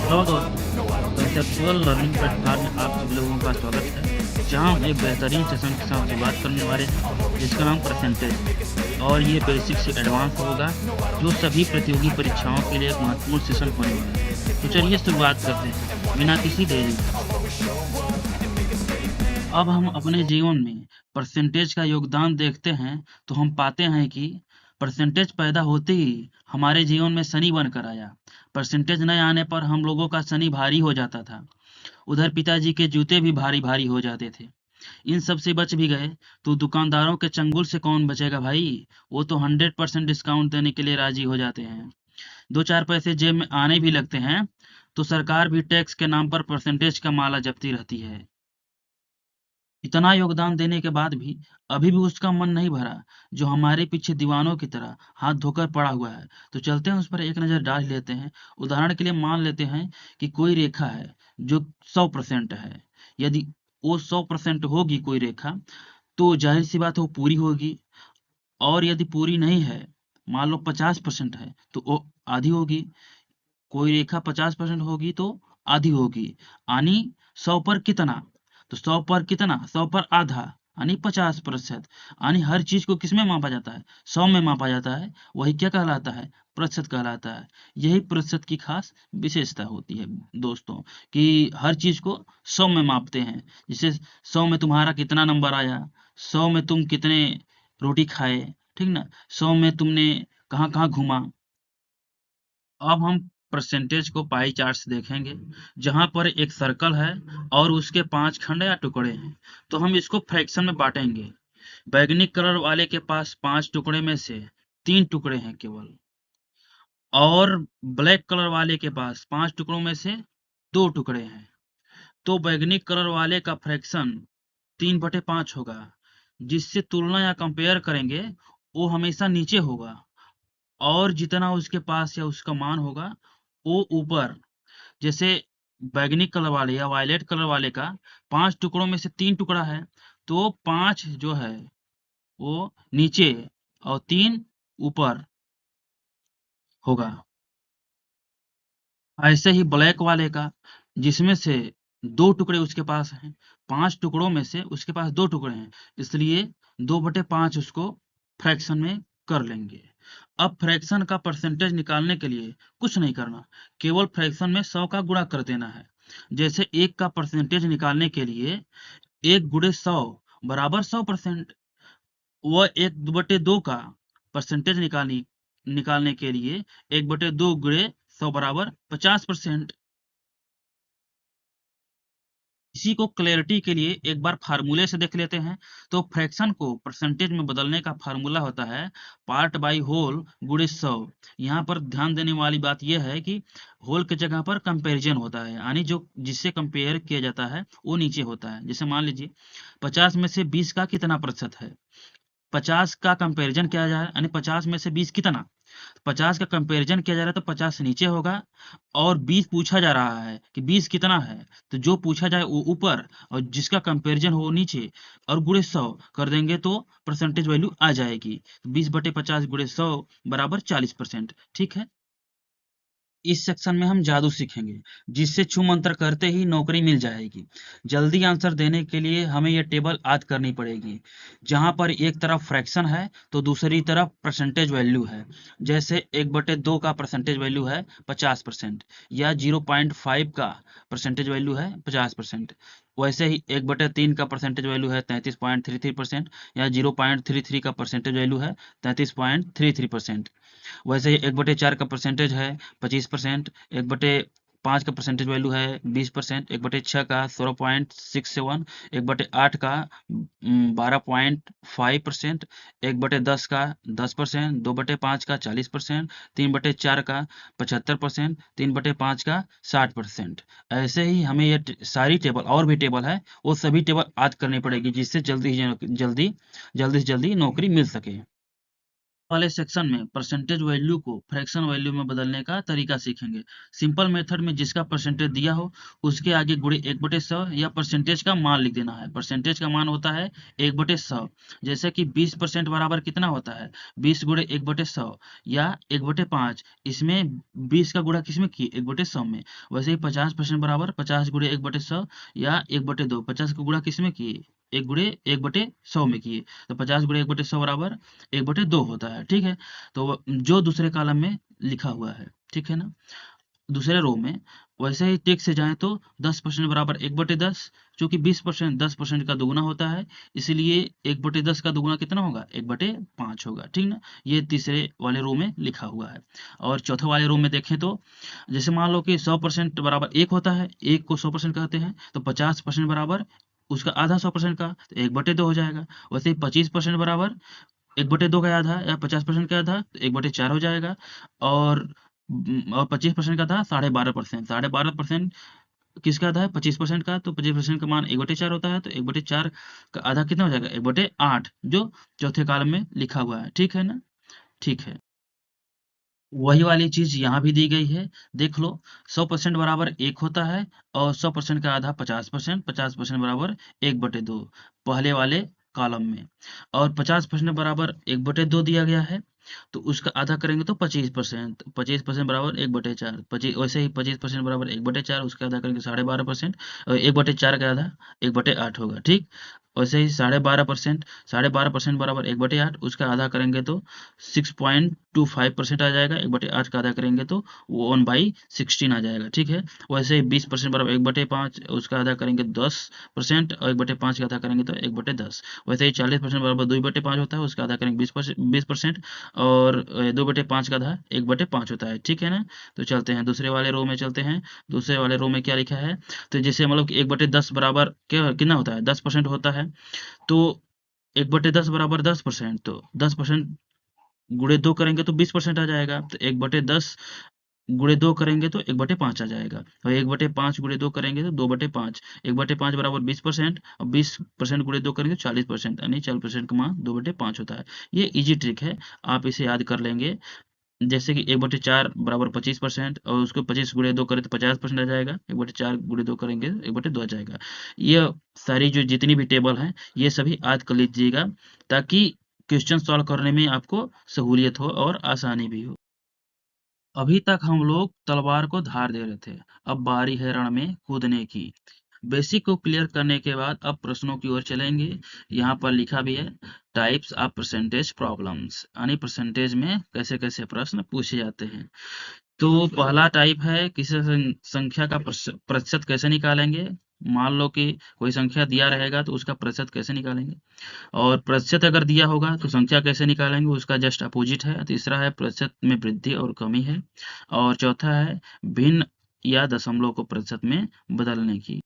Hello दोस्तों, conceptual learning platform में आप सब लोगों का स्वागत है। जहां हम एक बेहतरीन सेशन के साथ बात करने वाले हैं जिसका नाम परसेंटेज और ये बेसिक से एडवांस होगा, जो सभी प्रतियोगी परीक्षाओं के लिए एक महत्वपूर्ण सेशन होने वाला है। तो चलिए शुरुआत करते हैं बिना किसी देरी के। अब हम अपने जीवन में परसेंटेज का योगदान देखते हैं तो हम पाते हैं कि परसेंटेज पैदा होते ही हमारे जीवन में शनि बनकर आया। परसेंटेज न आने पर हम लोगों का शनि भारी हो जाता था। उधर पिताजी के जूते भी भारी भारी हो जाते थे। इन सब से बच भी गए तो दुकानदारों के चंगुल से कौन बचेगा भाई। वो तो 100% डिस्काउंट देने के लिए राजी हो जाते हैं। दो चार पैसे जेब में आने भी लगते हैं तो सरकार भी टैक्स के नाम पर परसेंटेज का माला जपती रहती है। इतना योगदान देने के बाद भी अभी भी उसका मन नहीं भरा, जो हमारे पीछे दीवानों की तरह हाथ धोकर पड़ा हुआ है। तो चलते हैं उस पर एक नज़र डाल लेते हैं। उदाहरण के लिए मान लेते हैं कि कोई रेखा है जो 100% है। यदि वो 100% होगी कोई रेखा, तो जाहिर सी बात है वो पूरी होगी। और यदि पूरी नहीं है, मान लो 50% है, तो वो आधी होगी। कोई रेखा 50% होगी तो आधी होगी, यानी 100 पर कितना। तो 100 पर कितना, 100 पर आधा, यानी 50%। यानी हर चीज को किसमें मापा जाता है, 100 में मापा जाता है। वही क्या कहलाता है, प्रतिशत कहलाता है। यही प्रतिशत की खास विशेषता होती है दोस्तों, कि हर चीज को 100 में मापते हैं। जैसे 100 में तुम्हारा कितना नंबर आया, 100 में तुम कितने रोटी खाए, ठीक ना, 100 में तुमने कहाँ कहाँ घूमा। अब हम परसेंटेज को पाई चार्ट से देखेंगे, जहां पर एक सर्कल है और उसके 5 खंड या टुकड़े हैं। तो हम इसको फ्रैक्शन में बांटेंगे। बैगनी कलर वाले के पास 5 टुकड़े में से 3 टुकड़े हैं केवल, और ब्लैक कलर वाले के पास 5 टुकड़ों में से 2 टुकड़े हैं। तो बैगनी कलर वाले का फ्रैक्शन 3/5 होगा। जिससे तुलना या कंपेयर करेंगे वो हमेशा नीचे होगा, और जितना उसके पास या उसका मान होगा वो ऊपर। जैसे बैगनी कलर वाले या वायलेट कलर वाले का 5 टुकड़ों में से 3 टुकड़ा है, तो 5 जो है वो नीचे और 3 ऊपर होगा। ऐसे ही ब्लैक वाले का, जिसमें से 2 टुकड़े उसके पास हैं, 5 टुकड़ों में से उसके पास 2 टुकड़े हैं, इसलिए 2/5 उसको फ्रैक्शन में कर लेंगे। अब फ्रैक्शन का परसेंटेज निकालने के लिए कुछ नहीं करना, केवल फ्रैक्शन में 100 का गुणा कर देना है। जैसे 1 का परसेंटेज निकालने के लिए 1 गुणे 100 बराबर 100%। वह 1/2 का परसेंटेज निकालने के लिए 1/2 गुणे 100 बराबर 50%। इसी को क्लैरिटी के लिए एक बार फार्मूले से देख लेते हैं। तो फ्रैक्शन को परसेंटेज में बदलने का फार्मूला होता है पार्ट बाई होल गुणे 100। यहाँ पर ध्यान देने वाली बात यह है कि होल की जगह पर कंपैरिजन होता है, यानी जो जिससे कंपेयर किया जाता है वो नीचे होता है। जैसे मान लीजिए 50 में से 20 का कितना प्रतिशत है, 50 का कंपैरिजन किया जाए, यानी 50 में से 20 कितना। 50 का कंपैरिजन किया जा रहा है तो 50 से नीचे होगा, और 20 पूछा जा रहा है कि 20 कितना है, तो जो पूछा जाए वो ऊपर और जिसका कंपैरिजन हो वो नीचे, और गुणे 100 कर देंगे तो परसेंटेज वैल्यू आ जाएगी। 20/50 गुणे 100 बराबर 40%। ठीक है। इस सेक्शन में हम जादू सीखेंगे, जिससे छू मंत्र करते ही नौकरी मिल जाएगी। जल्दी आंसर देने के लिए हमें यह टेबल याद करनी पड़ेगी, जहां पर एक तरफ फ्रैक्शन है तो दूसरी तरफ परसेंटेज वैल्यू है। जैसे 1/2 का परसेंटेज वैल्यू है 50%, या 0.5 का परसेंटेज वैल्यू है 50%। वैसे ही 1/3 का परसेंटेज वैल्यू है 33.33%, या 0.33 का परसेंटेज वैल्यू है 33.33%। वैसे ही 1/4 का परसेंटेज है 25%, 1/5 का परसेंटेज वैल्यू है 20%, 1/6 का 16.67, 1/8 का 12.5%, 1/10 का 10%, 2/5 का 40%, 3/4 का 75%, 3/5 का 60%। ऐसे ही हमें ये सारी टेबल, और भी टेबल है, वो सभी टेबल याद करनी पड़ेगी, जिससे जल्दी से जल्दी नौकरी मिल सके। वाले सेक्शन में परसेंटेज वैल्यू को फ्रैक्शन वैल्यू में बदलने का तरीका सीखेंगे। सिंपल मेथड में जिसका परसेंटेज दिया हो उसके आगे गुणे 1/100 या परसेंटेज का मान लिख देना है। परसेंटेज का मान होता है 1/100। जैसे कि 20% बराबर कितना होता है, 20 गुणे 1/100 या 1/5। इसमें 20 का गुणा किसमें किए, 1/100 में। वैसे ही 50% बराबर 50 गुणे 1/100 या 1/2। 50 का गुणा किसमें किए, 1 गुणे 1/100 में किए। तो 50 गुणे 1/100 बराबर 1/2 होता है। ठीक है, तो जो दूसरे कॉलम में लिखा हुआ है, ठीक है ना, दूसरे रो में। वैसे ही टेक्स्ट से जाए तो 10% बराबर 1/10। चूंकि 20% 10% का दोगुना होता है, इसलिए 1/10 का दोगुना कितना होगा, 1/5 होगा। ठीक ना, ये तीसरे वाले रो में लिखा हुआ है। और चौथे वाले रो में देखें तो जैसे मान लो कि 100% बराबर 1 होता है, 1 को 100% कहते हैं, तो 50% बराबर उसका आधा 100% का, तो 1/2 हो जाएगा। वैसे ही 25% बराबर 1/2 का आधा या 50% का आधा, तो 1/4 हो जाएगा। और 25% का था 12.5%। 12.5% किसका आधा है, 25% का। तो 25% का मान 1/4 होता है, तो 1/4 का आधा कितना हो जाएगा, 1/8, जो चौथे कॉलम में लिखा हुआ है। ठीक है ना, ठीक है। वही वाली चीज यहाँ भी दी गई है, देख लो। 100% बराबर 1 होता है, और 100% का आधा 50%। 50% बराबर 1/2 पहले वाले कॉलम में। और 50% बराबर 1/2 दिया गया है, तो उसका आधा करेंगे तो 25%। 25% बराबर 1/4। 25 वैसे ही 25% बराबर 1/4, उसका आधा करेंगे 12.5%। और 1/4 का आधा 1/8 होगा। ठीक, वैसे ही 12.5%, 12.5% बराबर 1/8, उसका आधा करेंगे तो 6.25% आ जाएगा। 1/8 का आधा करेंगे तो 1/16 आ जाएगा। ठीक है, वैसे ही 20% बराबर 1/5, उसका आधा करेंगे 10%, और 1/5 का आधा करेंगे तो 1/10। वैसे ही 40% बराबर 2/5 होता है, उसका आधा करेंगे 20%, और 2/5 का आधा 1/5 होता है। ठीक है ना, तो चलते हैं दूसरे वाले रो में चलते हैं। दूसरे वाले रो में क्या लिखा है, तो जैसे मतलब कि 1/10 बराबर क्या कितना होता है, 10% होता है। तो 1/10 बराबर 10%, तो 10% गुणे 2 करेंगे तो 20% आ जाएगा। तो 1/10 गुणे 2 करेंगे तो 1/5 आ जाएगा। और 1/5 गुणे 2 करेंगे तो 2/5। 1/5 बराबर 20%, और 20% गुणे 2 करेंगे तो 40%, यानी 40% का मान 2/5 होता है। ये इजी ट्रिक है, आप इसे याद कर लेंगे। जैसे कि 1/4 बराबर 25%, और उसको 25 गुणे 2 करें तो 50% आ जाएगा। 1/4 गुणे 2 करेंगे 1/2 आ जाएगा। ये सारी जो जितनी भी टेबल हैं, ये सभी याद कर लीजिएगा, ताकि क्वेश्चन सॉल्व करने में आपको सहूलियत हो और आसानी भी हो। अभी तक हम लोग तलवार को धार दे रहे थे, अब बारी है रण में कूदने की। बेसिक को क्लियर करने के बाद अब प्रश्नों की ओर चलेंगे। यहाँ पर लिखा भी है टाइप्स ऑफ परसेंटेज प्रॉब्लम्स, यानी परसेंटेज में कैसे कैसे प्रश्न पूछे जाते हैं। तो पहला टाइप है किसी संख्या का प्रतिशत कैसे निकालेंगे। मान लो कि कोई संख्या दिया रहेगा तो उसका प्रतिशत कैसे निकालेंगे। और प्रतिशत अगर दिया होगा तो संख्या कैसे निकालेंगे, उसका जस्ट अपोजिट है। तीसरा है प्रतिशत में वृद्धि और कमी है। और चौथा है भिन्न या दशमलव को प्रतिशत में बदलने की।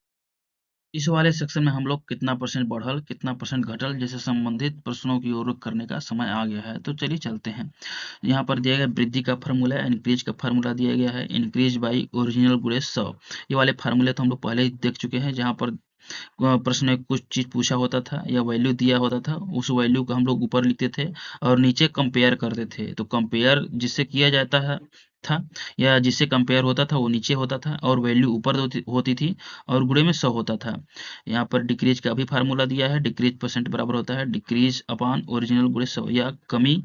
इस वाले सेक्शन में हम लोग कितना परसेंट बढ़ल, कितना परसेंट घटल जैसे संबंधित प्रश्नों की ओर रुख करने का समय आ गया है। तो चलिए चलते हैं। यहाँ पर दिया गया वृद्धि का फार्मूला, इंक्रीज का फार्मूला दिया गया है, इंक्रीज बाई ओरिजिनल गुणे 100। ये वाले फार्मूले तो हम लोग पहले ही देख चुके हैं, जहाँ पर प्रश्न में कुछ चीज पूछा होता था या वैल्यू दिया होता था, उस वैल्यू को हम लोग ऊपर लिखते थे और नीचे कंपेयर करते थे। तो कंपेयर जिससे किया जाता है था, या जिससे कंपेयर होता था वो नीचे होता था, और वैल्यू ऊपर होती थी, और गुणे में 100 होता था। यहाँ पर डिक्रीज का भी फार्मूला दिया है, डिक्रीज परसेंट बराबर होता है डिक्रीज अपॉन ओरिजिनल गुणे 100, या कमी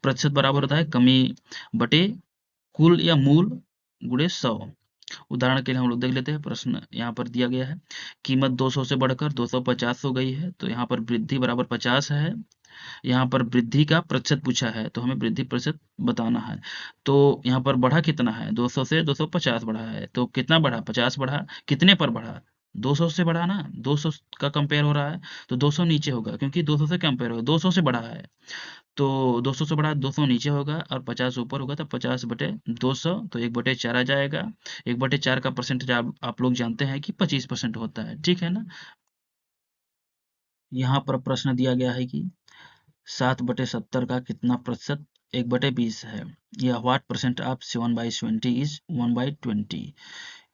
प्रतिशत बराबर होता है कमी बटे कुल या मूल गुणे 100। उदाहरण के लिए हम लोग देख लेते हैं। प्रश्न यहाँ पर दिया गया है, कीमत 200 से बढ़कर 250 हो गई है, तो यहाँ पर वृद्धि बराबर 50 है। यहाँ पर वृद्धि का प्रतिशत पूछा है, तो हमें वृद्धि प्रतिशत बताना है। तो यहाँ पर बढ़ा कितना है, 200 से 250 बढ़ा है, तो कितना बढ़ा, 50 बढ़ा। कितने पर बढ़ा, 200 से बढ़ा ना, 200 का कंपेयर हो रहा है, तो 200 नीचे होगा, क्योंकि 200 से कंपेयर होगा, 200 से बढ़ा है। तो 200 से बढ़ा 200 नीचे होगा, और 50 ऊपर होगा, तो 50/200, तो 1/4 आ जाएगा। 1/4 का परसेंटेज आप लोग जानते हैं कि 25% होता है। ठीक है ना। यहाँ पर प्रश्न दिया गया है कि 7/70 का कितना प्रतिशत 1/20 है, या व्हाट परसेंट ऑफ 7/20 इज 1/20।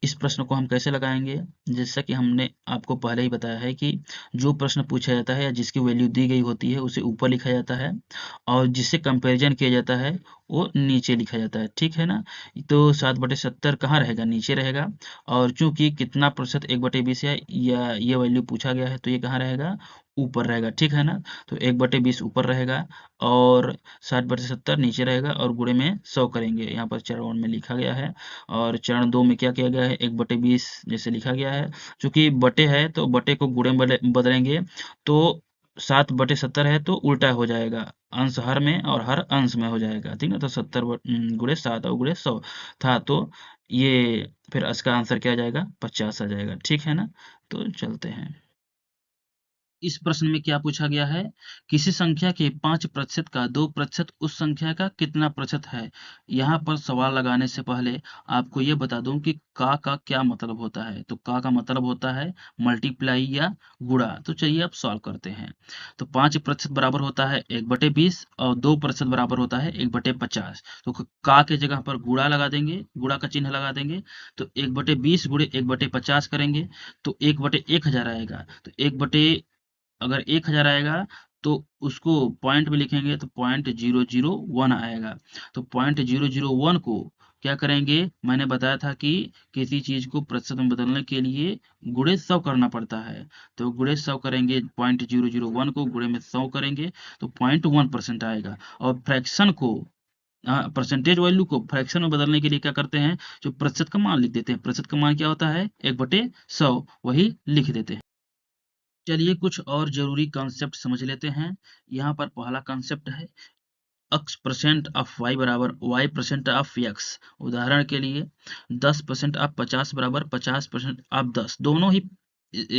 इस प्रश्न को हम कैसे लगाएंगे? जैसा कि हमने आपको पहले ही बताया है कि जो प्रश्न पूछा जाता है या जिसकी वैल्यू दी गई होती है उसे ऊपर लिखा जाता है और जिससे कंपैरिजन किया जाता है वो नीचे लिखा जाता है, ठीक है ना? तो 7/70 कहाँ रहेगा? नीचे रहेगा। और चूंकि कितना प्रतिशत 1/20 है या ये वैल्यू पूछा गया है तो ये कहाँ रहेगा? ऊपर रहेगा, ठीक है ना? तो 1/20 ऊपर रहेगा और 7/70 नीचे रहेगा और गुणे में 100 करेंगे। यहाँ पर चरण 1 में लिखा गया है। और चरण 2 में क्या किया गया है? 1/20 जैसे लिखा गया है। चूंकि बटे है तो बटे को गुणे में बदलेंगे तो 7/70 है तो उल्टा हो जाएगा, अंश हर में और हर अंश में हो जाएगा, ठीक है? तो 70 गुणे 7 और गुणे 100 था तो ये फिर इसका आंसर क्या आ जाएगा? 50 आ जाएगा, ठीक है ना? तो चलते हैं। इस प्रश्न में क्या पूछा गया है? किसी संख्या के 5% का 2% उस संख्या का कितना प्रतिशत है? यहाँ पर सवाल लगाने से पहले आपको ये बता दूं कि का क्या मतलब होता है। तो का मतलब होता है मल्टीप्लाई या गुणा। तो चलिए अब सॉल्व करते हैं। तो 5% बराबर होता है 1/20 और 2% बराबर होता है 1/50। तो का के जगह पर गुणा लगा देंगे, गुणा का चिन्ह लगा देंगे। तो 1/20 गुणे 1/50 करेंगे तो 1/1000 आएगा। तो अगर 1000 आएगा तो उसको पॉइंट में लिखेंगे तो 0.001 आएगा। तो 0.001 को क्या करेंगे? मैंने बताया था कि किसी चीज को प्रतिशत में बदलने के लिए गुणे 100 करना पड़ता है। तो गुणे 100 करेंगे, 0.001 को गुणे में 100 करेंगे तो 0.1% आएगा। और फ्रैक्शन को परसेंटेज वैल्यू को फ्रैक्शन में बदलने के लिए क्या करते हैं? जो प्रतिशत का मान लिख देते हैं। प्रतिशत का मान क्या होता है? 1/100, वही लिख देते हैं। चलिए कुछ और जरूरी कॉन्सेप्ट समझ लेते हैं। यहाँ पर पहला कॉन्सेप्ट है x परसेंट ऑफ y बराबर y परसेंट ऑफ x। उदाहरण के लिए 10% ऑफ 50 बराबर 50% ऑफ 10।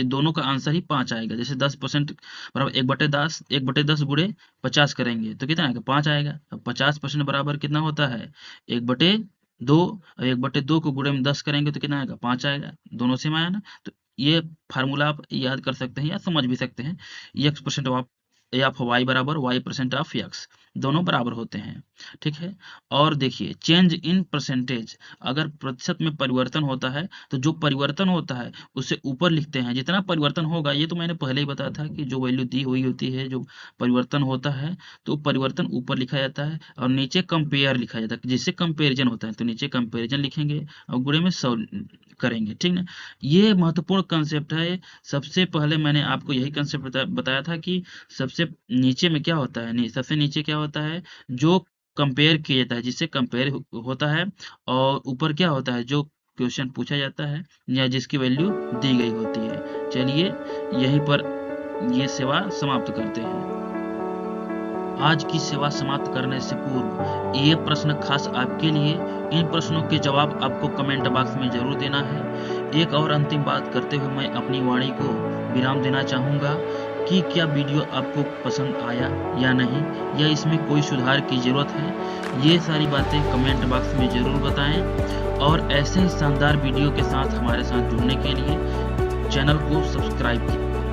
दोनों का आंसर ही 5 आएगा। जैसे 10% बराबर 1/10, 1/10 गुणे 50 करेंगे तो कितना आएगा? 5 आएगा। अब 50% बराबर कितना होता है? 1/2। और 1/2 को गुणे में 10 करेंगे तो कितना आएगा? 5 आएगा। दोनों सेम आया ना? तो ये फार्मूला आप याद कर सकते हैं या समझ भी सकते हैं। x% ऑफ y बराबर y परसेंट ऑफ x, दोनों बराबर होते हैं, ठीक है? और देखिए चेंज इन परसेंटेज, अगर प्रतिशत में परिवर्तन होता है तो जो परिवर्तन होता है उसे ऊपर लिखते हैं। जितना परिवर्तन होगा, ये तो मैंने पहले ही बताया था कि जो वैल्यू दी हुई होती है, जो परिवर्तन होता है तो परिवर्तन ऊपर लिखा जाता है और नीचे कंपेयर लिखा जाता है। जिससे कंपेरिजन होता है तो नीचे कंपेरिजन लिखेंगे और गुणे में 100 करेंगे, ठीक ना? ये महत्वपूर्ण कंसेप्ट है। सबसे पहले मैंने आपको यही कंसेप्ट बताया था कि सबसे नीचे में क्या होता है? नहीं, सबसे नीचे क्या होता है? जो कंपेयर किया जाता है, जिससे कंपेयर होता है। और ऊपर क्या होता है? जो क्वेश्चन पूछा जाता है या जिसकी वैल्यू दी गई होती है। चलिए यहीं पर ये सेवा समाप्त करते हैं। आज की सेवा समाप्त करने से पूर्व ये प्रश्न खास आपके लिए। इन प्रश्नों के जवाब आपको कमेंट बॉक्स में जरूर देना है। एक और अंतिम बात करते हुए मैं अपनी वाणी को विराम देना चाहूँगा कि क्या वीडियो आपको पसंद आया या नहीं, या इसमें कोई सुधार की ज़रूरत है। ये सारी बातें कमेंट बॉक्स में ज़रूर बताएं और ऐसे ही शानदार वीडियो के साथ हमारे साथ जुड़ने के लिए चैनल को सब्सक्राइब कीजिए।